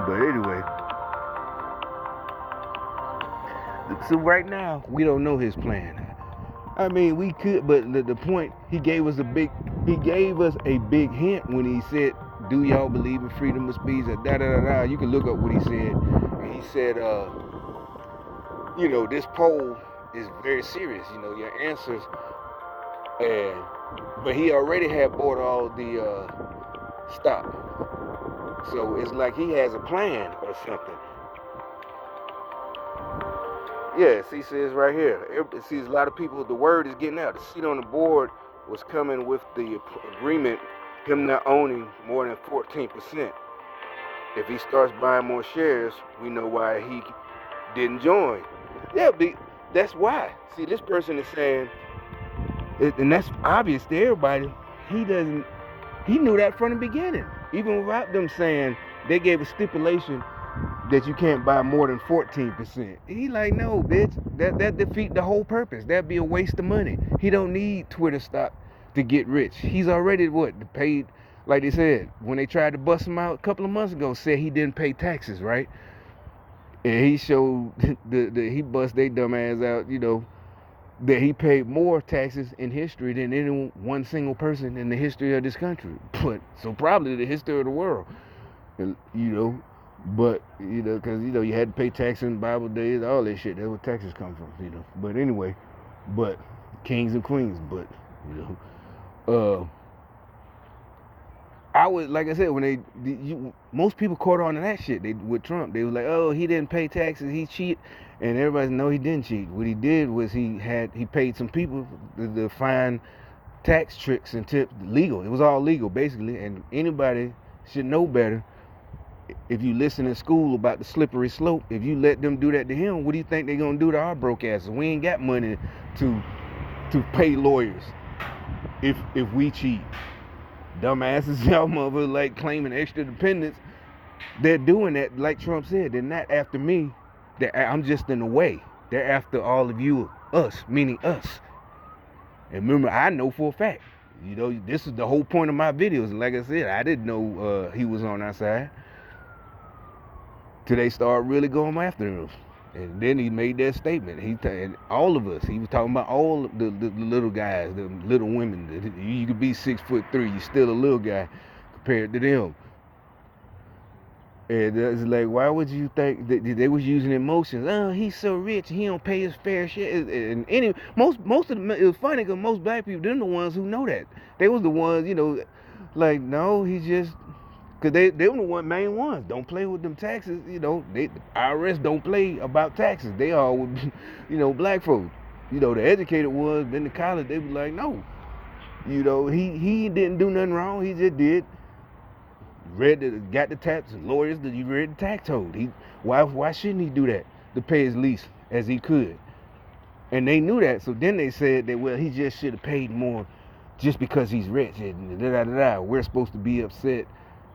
But anyway, so right now we don't know his plan. I mean, we could, but the point he gave us a big hint when he said, "Do y'all believe in freedom of speech?" Or da da da da. You can look up what he said. And he said, this poll is very serious. Your answers, and but he already had bought all the stock, so it's like he has a plan or something. Yes, he says right here. It sees a lot of people. The word is getting out. The seat on the board was coming with the agreement, him not owning more than 14%. If he starts buying more shares, we know why he didn't join. Yeah, that's why. See, this person is saying, and that's obvious to everybody. He doesn't. He knew that from the beginning, even without them saying they gave a stipulation that you can't buy more than 14%. He like, no, bitch, that defeat the whole purpose. That'd be a waste of money. He don't need Twitter stock to get rich. He's already paid, like they said, when they tried to bust him out a couple of months ago, said he didn't pay taxes, right? And he showed he bust they dumb ass out, that he paid more taxes in history than any one single person in the history of this country. But so probably the history of the world. But because you had to pay taxes in Bible days, all that shit. That's where taxes come from. But anyway, but kings and queens. But I was like I said, most people caught on to that shit. With Trump, they was like, oh, he didn't pay taxes, he cheated, and everybody know he didn't cheat. What he did was he paid some people to find tax tricks and tips legal. It was all legal basically, and anybody should know better. If you listen in school about the slippery slope, if you let them do that to him, what do you think they're gonna do to our broke asses? We ain't got money to pay lawyers if we cheat. Dumbasses, y'all motherfuckers like claiming extra dependence. They're doing that, like Trump said. They're not after me. I'm just in the way. They're after all of you, us, meaning us. And remember, I know for a fact. This is the whole point of my videos. And like I said, I didn't know he was on our side. Till they start really going after him. And then he made that statement. And all of us. He was talking about all the little guys, the little women. You could be 6'3", you're still a little guy compared to them. And it's like, why would you think that they was using emotions? Oh, he's so rich, he don't pay his fair share. And most of them, it was funny because most black people, they're the ones who know that. They was the ones, like, no, he just. Because they were the main ones. Don't play with them taxes. The IRS don't play about taxes. They all would, black folks. The educated ones, been to college, they was like, no. He didn't do nothing wrong. He just did. Got the tax lawyers, he read the tax code. Why shouldn't he do that? To pay his lease as he could. And they knew that. So then they said that, well, he just should have paid more just because he's rich. And we're supposed to be upset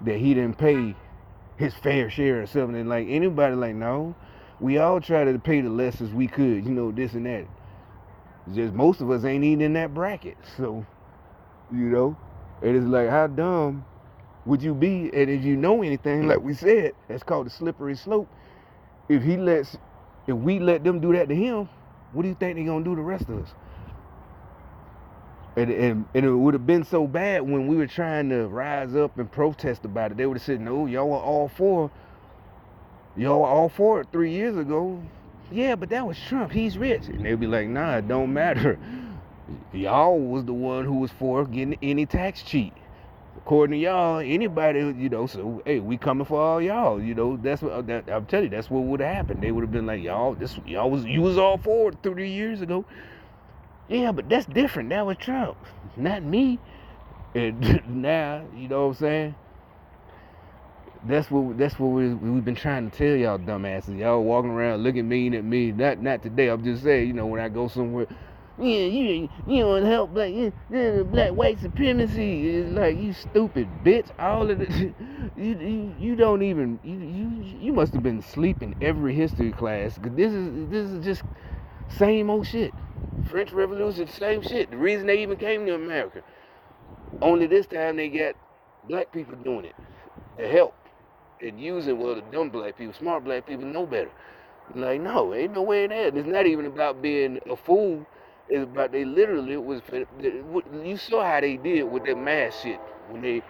that he didn't pay his fair share or something. And like anybody, like, no, we all try to pay the less as we could, this and that. Just most of us ain't even in that bracket. So, it is like, how dumb would you be? And if you know anything, like we said, that's called the slippery slope. If we let them do that to him, what do you think they're gonna do to the rest of us? And it would have been so bad when we were trying to rise up and protest about it. They would have said, no, y'all were all for it 3 years ago. Yeah, but that was Trump. He's rich. And they'd be like, nah, it don't matter. Y'all was the one who was for getting any tax cheat. According to y'all, anybody, so hey, we coming for all y'all. That's what I'm telling you. That's what would have happened. They would have been like, you was all for it 3 years ago. Yeah, but that's different. That was Trump, not me. And now, you know what I'm saying? That's what we've been trying to tell y'all dumbasses. Y'all walking around looking mean at me. Not today. I'm just saying, when I go somewhere, yeah, you don't help black white supremacy. It's like, you stupid bitch. All of this, you don't even you must have been sleeping every history class. Cause this is just same old shit. French Revolution, same shit. The reason they even came to America. Only this time they got black people doing it to help. and using, well, the dumb black people. Smart black people know better. Like, no, ain't no way in that. It's not even about being a fool. It's about they literally was. You saw how they did with that mask shit when they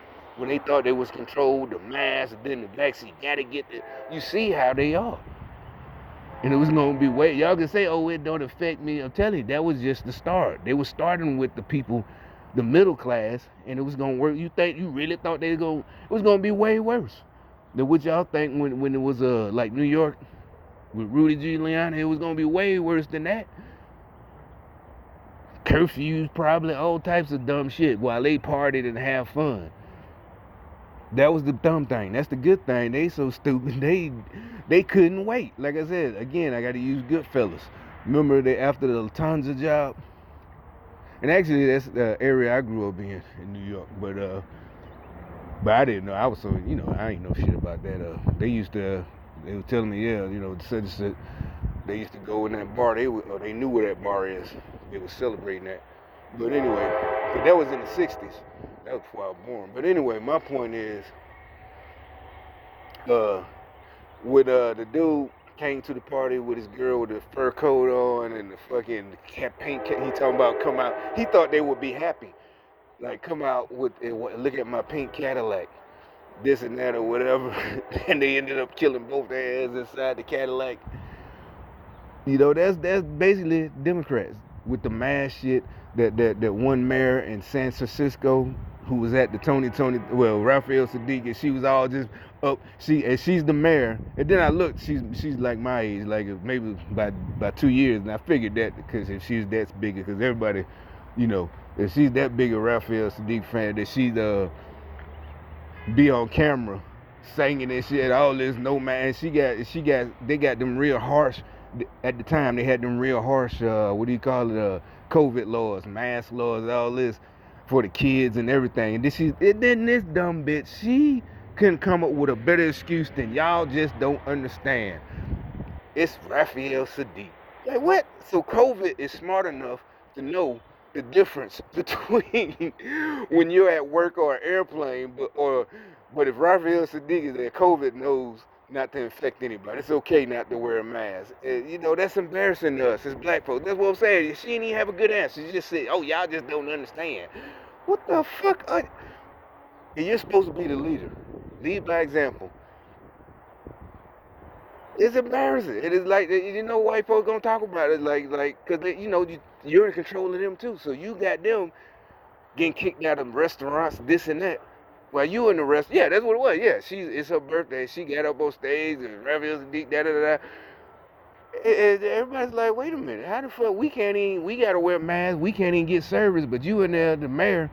thought they was controlled, the mask, and then the vaccine. Gotta get the. You see how they are. And it was gonna be way. Y'all can say, "Oh, it don't affect me." I'm telling you, that was just the start. They were starting with the people, the middle class, and it was gonna work. You really thought they it was gonna be way worse than what y'all think when it was like New York with Rudy Giuliani. It was gonna be way worse than that. Curfews, probably all types of dumb shit while they partied and have fun. That was the dumb thing. That's the good thing. They so stupid. They couldn't wait. Like I said, again, I got to use Goodfellas. Remember they after the Lufthansa job, and actually that's the area I grew up in New York. But I didn't know. I was so I ain't know shit about that. They were telling me such and such. They used to go in that bar. They knew where that bar is. They were celebrating that. But anyway, that was in the '60s. That was before I was born. But anyway, my point is, with the dude came to the party with his girl with the fur coat on and the fucking paint. He talking about come out. He thought they would be happy, like come out with look at my pink Cadillac, this and that or whatever, and they ended up killing both their ass inside the Cadillac. That's basically Democrats with the mass shit. That one mayor in San Francisco who was at the Raphael Sadiq, and she was all just up. She's the mayor. And then I looked, she's like my age, like maybe by 2 years, and I figured that because if she's that big, because everybody, if she's that big a Raphael Sadiq fan, that she'd be on camera singing and shit, all this no man. They got them real harsh. At the time, they had them real harsh, COVID laws, mask laws, all this for the kids and everything. And then this dumb bitch, she couldn't come up with a better excuse than y'all just don't understand. It's Raphael Sadiq. Like what? So COVID is smart enough to know the difference between when you're at work or an airplane, but if Raphael Sadiq is there, COVID knows not to infect anybody. It's okay not to wear a mask. That's embarrassing to us as black folks. That's what I'm saying. She didn't even have a good answer. She just said, "Oh, y'all just don't understand." What the fuck? You're supposed to be the leader. Lead by example. It's embarrassing. It is like white folks gonna talk about it because you're in control of them too. So you got them getting kicked out of restaurants, this and that. While you in the restaurant, yeah, that's what it was. Yeah, it's her birthday. She got up on stage and Raphael Sadiq, da da da. And everybody's like, wait a minute, how the fuck we gotta wear masks, we can't even get service, but you in there, the mayor.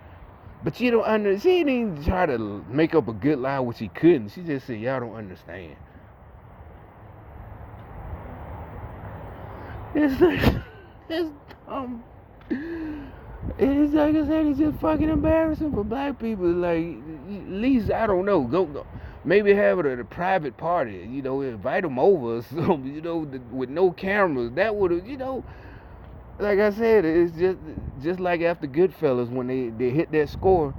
But she didn't even try to make up a good lie, which she couldn't. She just said, y'all don't understand. It's dumb. It's like I said, it's just fucking embarrassing for black people. Like, at least, I don't know, go. Maybe have it at a private party, invite them over or something, with no cameras. That would have, like I said, it's just like after Goodfellas when they hit that score.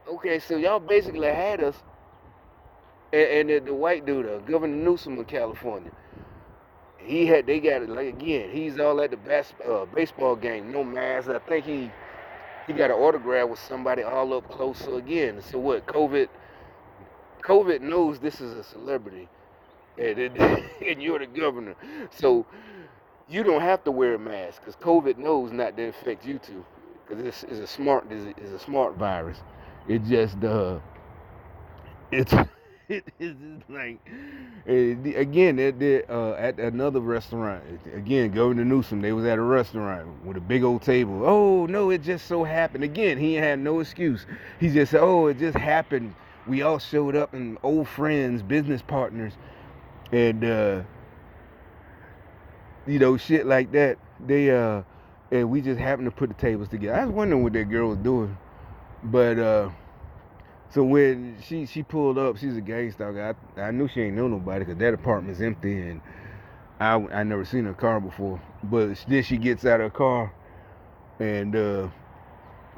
Okay, so y'all basically had us, and the white dude, Governor Newsom of California, they got it, like, again, he's all at the baseball game, no mask. I think he got an autograph with somebody all up close. So again, so what? COVID knows this is a celebrity, and you're the governor, so you don't have to wear a mask because COVID knows not to infect you too, because this is a smart virus. It just it's it is like again at another restaurant. Again, Governor Newsom, they was at a restaurant with a big old table. Oh no, it just so happened. Again, he had no excuse. He just said, "Oh, it just happened. We all showed up and old friends, business partners, and shit like that. They and we just happened to put the tables together." I was wondering what that girl was doing, but so when she pulled up, she's a gangster. I knew she ain't know nobody because that apartment's empty, and I never seen her car before. But then she gets out of her car, and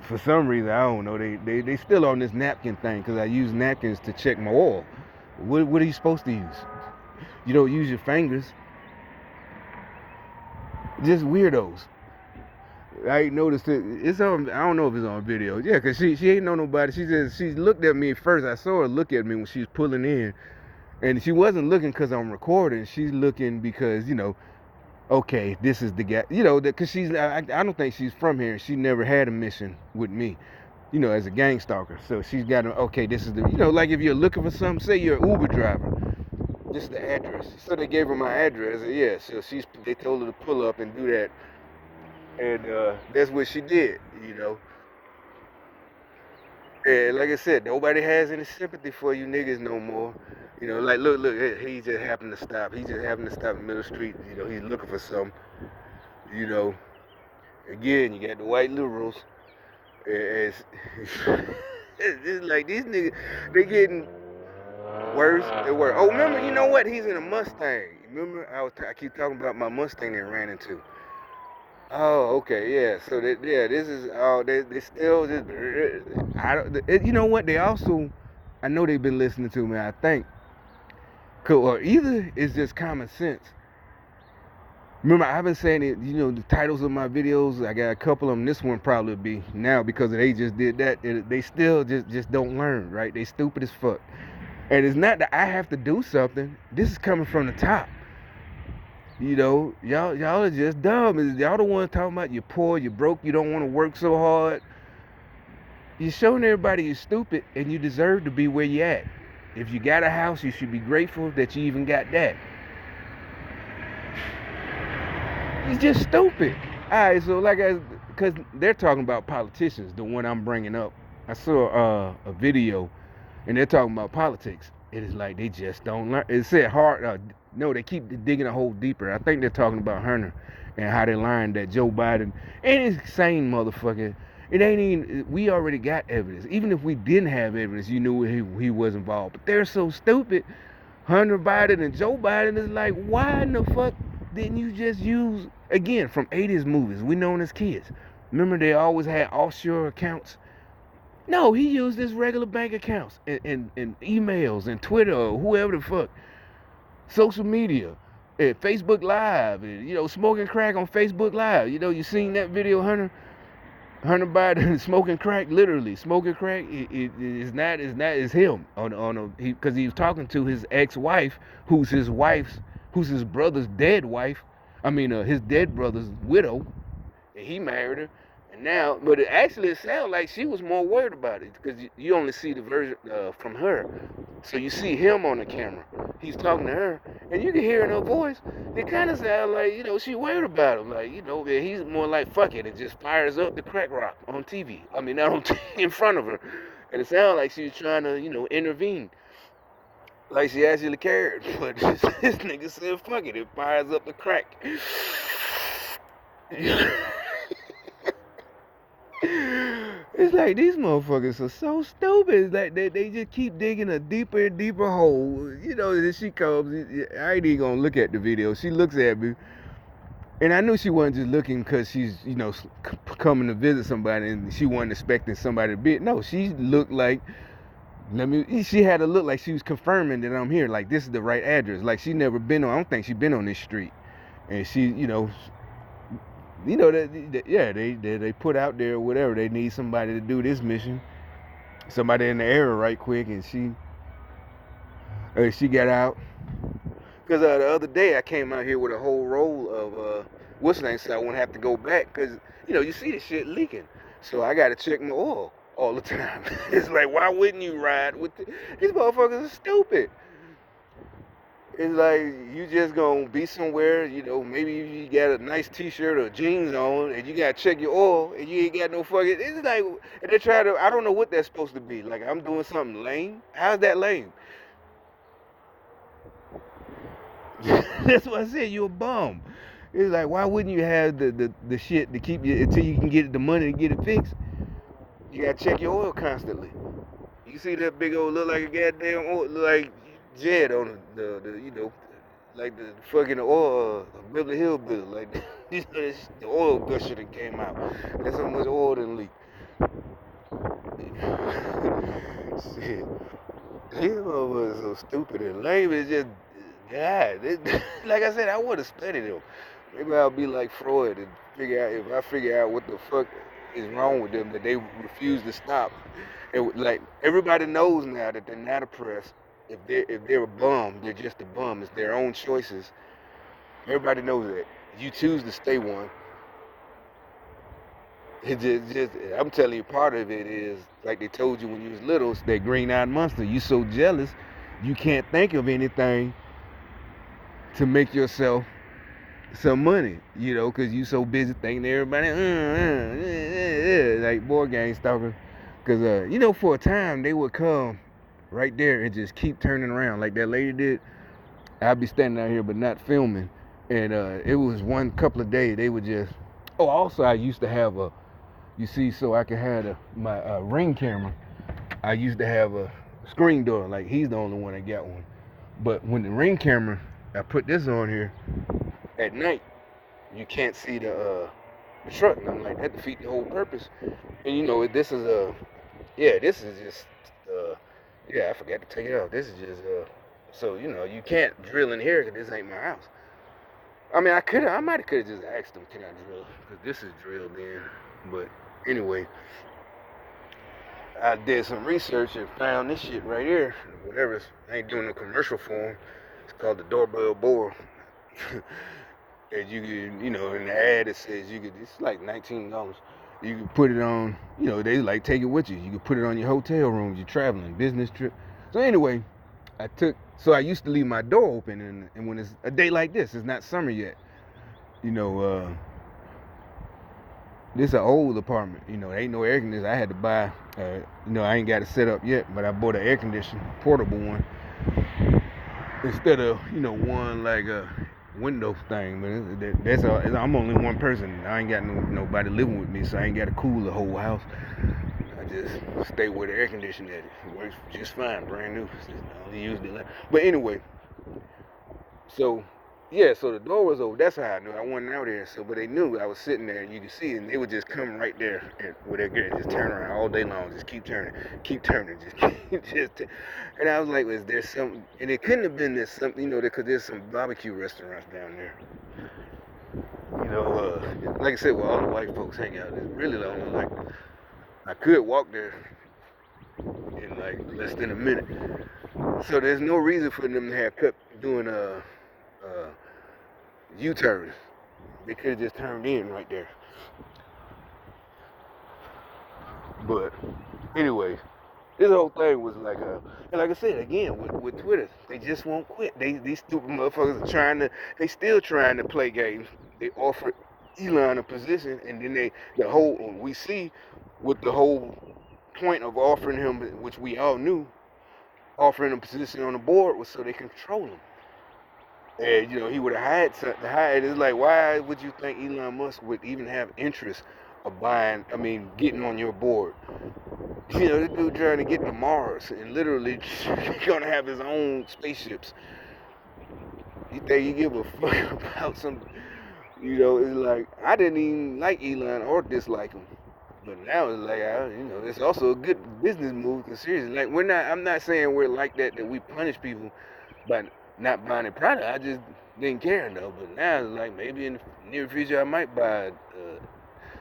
for some reason I don't know, they still on this napkin thing because I use napkins to check my oil. What are you supposed to use? You don't use your fingers. Just weirdos. I ain't noticed it. It's on. I don't know if it's on video. Yeah, cause she ain't know nobody. She looked at me first. I saw her look at me when she was pulling in, and she wasn't looking cause I'm recording. She's looking because okay, this is the guy. Cause I don't think she's from here. She never had a mission with me. As a gang stalker. So she's got okay, this is the, like if you're looking for something, say you're an Uber driver, this is the address. So they gave her my address, and yeah, so they told her to pull up and do that, and that's what she did. And like I said, nobody has any sympathy for you niggas no more. Like look, he just happened to stop. He just happened to stop in the middle of the street. He's looking for something. You know, Again, you got the white liberals. It's, it's like these niggas, they getting worse and worse. Oh, remember, you know what? He's in a Mustang. Remember, I keep talking about my Mustang they ran into. Oh, okay, yeah. So this is they still just. I don't. You know what? They also, I know they've been listening to me. I think, or either it's just common sense. Remember, I've been saying it. The titles of my videos. I got a couple of them. This one probably be now because they just did that. They still just don't learn, right? They stupid as fuck. And it's not that I have to do something. This is coming from the top. Y'all are just dumb. Y'all the ones talking about you're poor, you're broke, you don't want to work so hard. You're showing everybody you're stupid and you deserve to be where you at. If you got a house, you should be grateful that you even got that. It's just stupid. Alright, so because they're talking about politicians, the one I'm bringing up. I saw a video and they're talking about politics. It is like they just don't learn. It said hard. No, they keep digging a hole deeper. I think they're talking about Hunter and how they learned that Joe Biden ain't insane motherfucker. It ain't even. We already got evidence. Even if we didn't have evidence, you knew he was involved. But they're so stupid. Hunter Biden and Joe Biden is like, why in the fuck didn't you just use again from 80s movies? We known as kids. Remember they always had offshore accounts. No, he used his regular bank accounts and emails and Twitter or whoever the fuck. Social media. And Facebook Live. And, smoking crack on Facebook Live. You seen that video, Hunter? Hunter Biden smoking crack, literally. Smoking crack it's him. Because he was talking to his ex-wife, who's his brother's dead wife. I mean, his dead brother's widow. And he married her. And now, but it sounds like she was more worried about it because you only see the version from her. So you see him on the camera. He's talking to her, and you can hear in her voice. It kind of sounds like, she worried about him. Like, he's more like, fuck it, and just fires up the crack rock on TV. I mean, not on TV, in front of her. And it sounded like she was trying to, intervene. Like she actually cared. But this nigga said, fuck it, fires up the crack. It's like these motherfuckers are so stupid. It's like they just keep digging a deeper and deeper hole. As she comes, I ain't even gonna look at the video. She looks at me, and I knew she wasn't just looking because she's, coming to visit somebody and she wasn't expecting somebody to be. No, she looked like, she had to look like she was confirming that I'm here. Like, this is the right address. Like, she never been on, I don't think she been on this street. And she, they put out there whatever they need somebody to do this mission, somebody in the area right quick, and she got out because the other day I came out here with a whole roll of what's the name, so I won't have to go back because you see the shit leaking, so I got to check my oil all the time. It's like, why wouldn't you ride with these motherfuckers are stupid. It's like you just gonna be somewhere, maybe you got a nice t-shirt or jeans on and you gotta check your oil and you ain't got no fucking, it's like, and they try to, I don't know what that's supposed to be. Like, I'm doing something lame? How's that lame? That's what I said, you a bum. It's like, why wouldn't you have the shit to keep you until you can get the money to get it fixed? You gotta check your oil constantly. You see that big old, look like a goddamn oil, look like Jed on the like the fucking oil, Beverly Hillbilly, like the oil gusher that came out. That's how much oil done leaked. Shit. These motherfuckers so stupid and lame. It's just, God. Like I said, I would have studied them. Maybe I'll be like Freud and figure out if I figure out what the fuck is wrong with them that they refuse to stop. And like everybody knows now that they're not oppressed. If they're a bum, they're just a bum. It's their own choices. Everybody knows that. You choose to stay one. It just I'm telling you, part of it is like they told you when you was little, it's that green-eyed monster. You so jealous, you can't think of anything to make yourself some money, because you so busy thinking everybody, like board game stalkers. Because, for a time, they would come right there and just keep turning around like that lady did. I'd be standing out here but not filming. And it was one couple of days, they would just, oh, also I used to have so I could have my Ring camera. I used to have a screen door, like he's the only one that got one. But when the Ring camera, I put this on here, at night, you can't see the truck, and I'm like, that defeats the whole purpose. And this is this is just I forgot to take it off. This is just so you can't drill in here because this ain't my house. I mean, I might have could have just asked them, can I drill? Because this is drilled in. But anyway, I did some research and found this shit right here. Whatever, I ain't doing a commercial for 'em. It's called the doorbell bore. And you can, in the ad it says it's like $19. You can put it on, they like take it with you. You can put it on your hotel room, you're traveling, business trip. So anyway, I used to leave my door open, and when it's a day like this, it's not summer yet, this is an old apartment, there ain't no air conditioner. I had to buy, I ain't got it set up yet, but I bought an air conditioner, portable one, instead of, one like a window thing. But I'm only one person. I ain't got nobody living with me, so I ain't got to cool the whole house. I just stay where the air conditioner is. It works just fine, brand new. I only used it. But anyway, so the door was over. That's how I knew. I wasn't out there. But they knew I was sitting there, and you could see it, and they would just come right there with their gear, just turn around all day long, just keep turning, and I was like, is there something? And it couldn't have been this something, because there's some barbecue restaurants down there. Like I said, where all the white folks hang out. It's really only like I could walk there in like less than a minute. So there's no reason for them to have kept doing U-turns. They could have just turned in right there. But anyway, this whole thing was like and like I said again with Twitter, they just won't quit. These stupid motherfuckers are still trying to play games. They offered Elon a position, and then we see with the whole point of offering him, which we all knew, offering a position on the board was so they can control him. And he would have had something to hide. It's like, why would you think Elon Musk would even have interest of getting on your board? This dude trying to get to Mars and literally gonna have his own spaceships. You think he give a fuck about some? It's like I didn't even like Elon or dislike him, but now it's like it's also a good business move. Cause seriously, like I'm not saying we're like that we punish people by not buying a product. I just didn't care enough. But now it's like maybe in the near future I might buy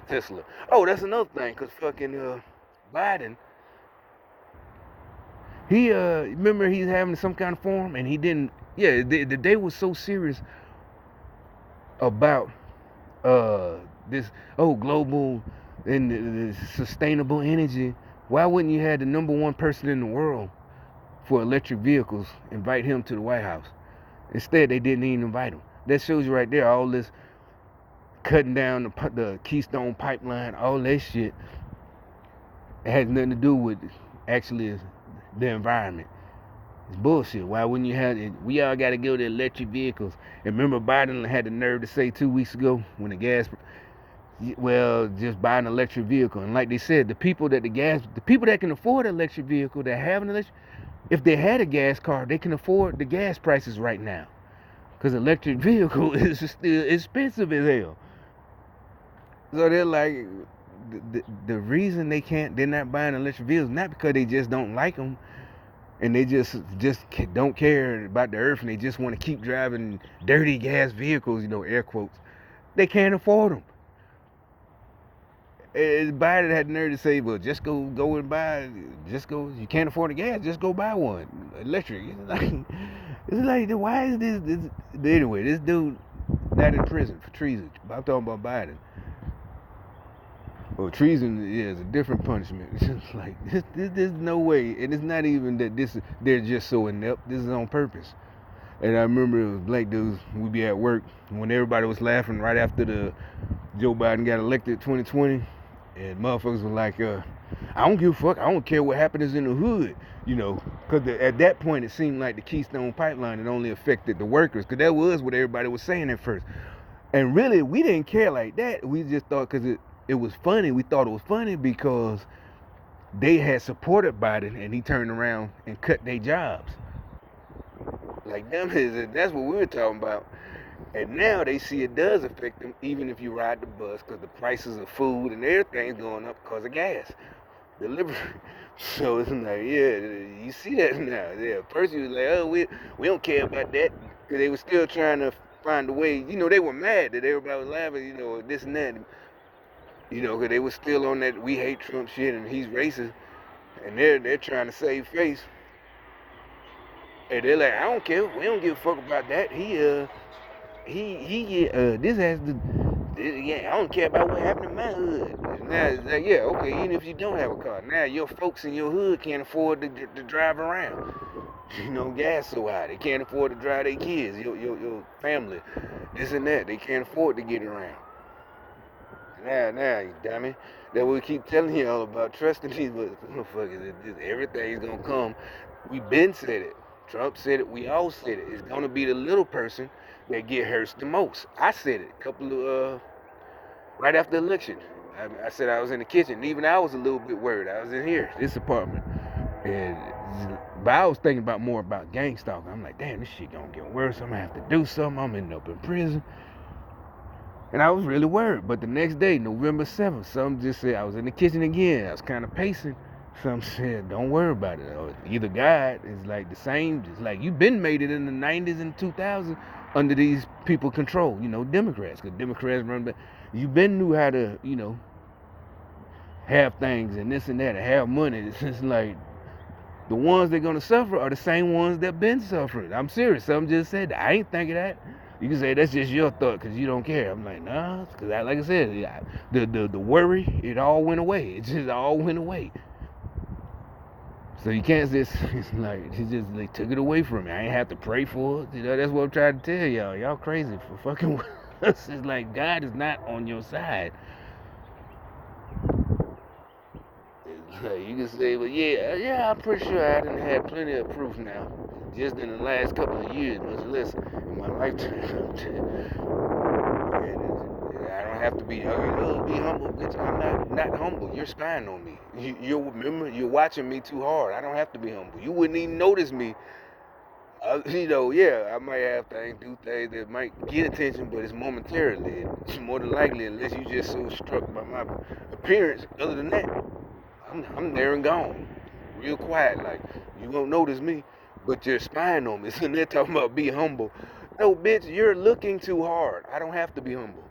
Tesla. Oh, that's another thing. Cause fucking Biden, he remember he's having some kind of forum and he didn't. Yeah, they was so serious about this global and the sustainable energy. Why wouldn't you have the number one person in the world for electric vehicles invite him to the White House? Instead, they didn't even invite him. That shows you right there all this cutting down the Keystone Pipeline, all that shit. It has nothing to do with actually the environment. It's bullshit. Why wouldn't you have it? We all got to go to electric vehicles. And remember, Biden had the nerve to say 2 weeks ago when just buy an electric vehicle. And like they said, the people that can afford an electric vehicle, that have an electric, if they had a gas car, they can afford the gas prices right now. Because electric vehicle is still expensive as hell. So they're like, the reason they're not buying electric vehicles, not because they just don't like them. and they just don't care about the earth, and they just want to keep driving dirty gas vehicles, air quotes. They can't afford them. Biden had the nerve to say, "Well, just go and buy. Just go. You can't afford the gas. Just go buy one electric." It's like why is this? But anyway, this dude not in prison for treason. I'm talking about Biden. Well, treason is a different punishment. It's just like there's no way, and it's not even that they're just so inept. This is on purpose. And I remember it was black dudes. We'd be at work when everybody was laughing right after the Joe Biden got elected 2020, and motherfuckers were like, I don't give a fuck. I don't care what happens in the hood, because at that point it seemed like the Keystone Pipeline had only affected the workers, because that was what everybody was saying at first. And really, we didn't care like that. We just thought because it was funny. We thought it was funny because they had supported Biden, and he turned around and cut their jobs. Like that's what we were talking about. And now they see it does affect them, even if you ride the bus, because the prices of food and everything's going up because of gas. Delivery. So it's like, yeah, you see that now. Yeah, first you was like, oh, we don't care about that, because they were still trying to find a way. They were mad that everybody was laughing, this and that. Because they were still on that we hate Trump shit and he's racist, and they're trying to save face. And they're like, I don't care. We don't give a fuck about that. This has to. Yeah, I don't care about what happened in my hood. Now it's like, yeah, okay, even if you don't have a car, now your folks in your hood can't afford to drive around. Gas so high, they can't afford to drive their kids, your family, this and that. They can't afford to get around. Now, you dummy. That we keep telling y'all about trusting these motherfuckers. Everything's gonna come. We been said it. Trump said it. We all said it. It's gonna be the little person that get hurt the most. I said it a couple of right after the election. I said I was in the kitchen. Even I was a little bit worried. I was in here, this apartment, and but I was thinking about more about gang stalking. I'm like, damn, this shit gonna get worse. I'm gonna have to do something. I'm ending up in prison. And I was really worried. But the next day, November 7th, some just said, I was in the kitchen again. I was kind of pacing. Some said, don't worry about it. Or either God is like the same. It's like you've been made it in the 90s and 2000s under these people control, Democrats. Because Democrats run back. You been knew how to, have things and this and that and have money. It's just like the ones that are going to suffer are the same ones that been suffering. I'm serious. Some just said that. I ain't thinking that. You can say that's just your thought because you don't care. I'm like, nah, because like I said, the worry, it all went away. It just all went away. So you can't just, it's like, they took it away from me. I ain't have to pray for it. That's what I'm trying to tell y'all. Y'all crazy for fucking us. It's like God is not on your side. You can say, well, yeah, I'm pretty sure I done had plenty of proof now. Just in the last couple of years, much less in my lifetime. I don't have to be, be humble, bitch. I'm not humble. You're spying on me. You're watching me too hard. I don't have to be humble. You wouldn't even notice me. I might have things, do things that might get attention, but it's momentarily. It's more than likely, unless you just so struck by my appearance. Other than that, I'm there and gone. Real quiet, like, you won't notice me, but you're spying on me. So they're talking about be humble. No, bitch, you're looking too hard. I don't have to be humble.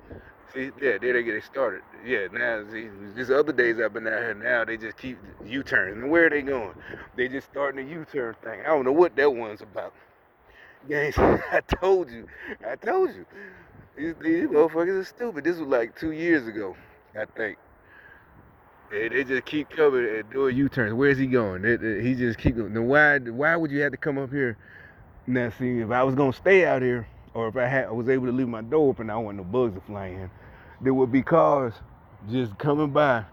See, yeah, there they get it started. Yeah, now, see, these other days I've been out here, now they just keep U-turns. And where are they going? They just starting the U-turn thing. I don't know what that one's about. Gangs, I told you. These motherfuckers are stupid. This was like 2 years ago, I think. They just keep coming and doing U-turns. Where's he going? He just keep going. Now, why would you have to come up here? Now, see, if I was going to stay out here, or if I was able to leave my door open, I don't want no bugs to fly in, there would be cars just coming by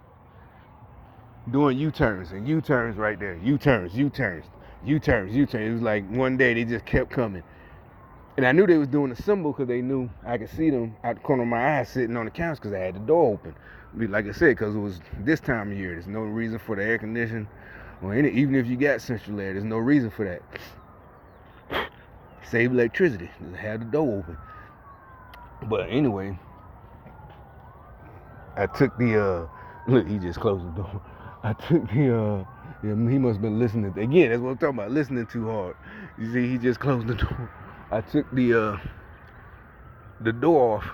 doing U-turns and U-turns right there. U-turns. It was like one day they just kept coming. And I knew they was doing a symbol because they knew I could see them out the corner of my eye sitting on the couch because I had the door open. Like I said, because it was this time of year. There's no reason for the air conditioning. Or even if you got central air, there's no reason for that. Save electricity. Just have the door open. But anyway, I took the look, he just closed the door. I took the Yeah, he must have been listening. Again, that's what I'm talking about. Listening too hard. You see, he just closed the door. I took the door off.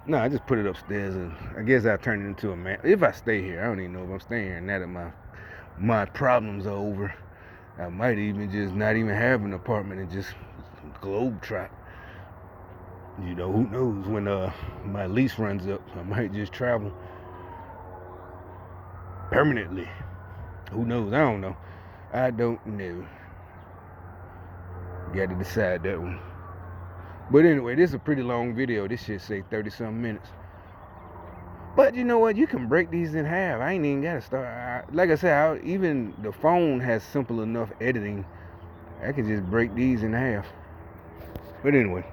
No, I just put it upstairs, and I guess I'll turn it into a man. If I stay here, I don't even know if I'm staying here. Now that my problems are over, I might even just not even have an apartment and just globetrot. You know, who knows when my lease runs up? I might just travel permanently. Who knows? I don't know. I don't know. Got to decide that one. But anyway, this is a pretty long video. This shit say 30-something minutes. But you know what? You can break these in half. I ain't even got to start. Like I said, even the phone has simple enough editing. I can just break these in half. But anyway.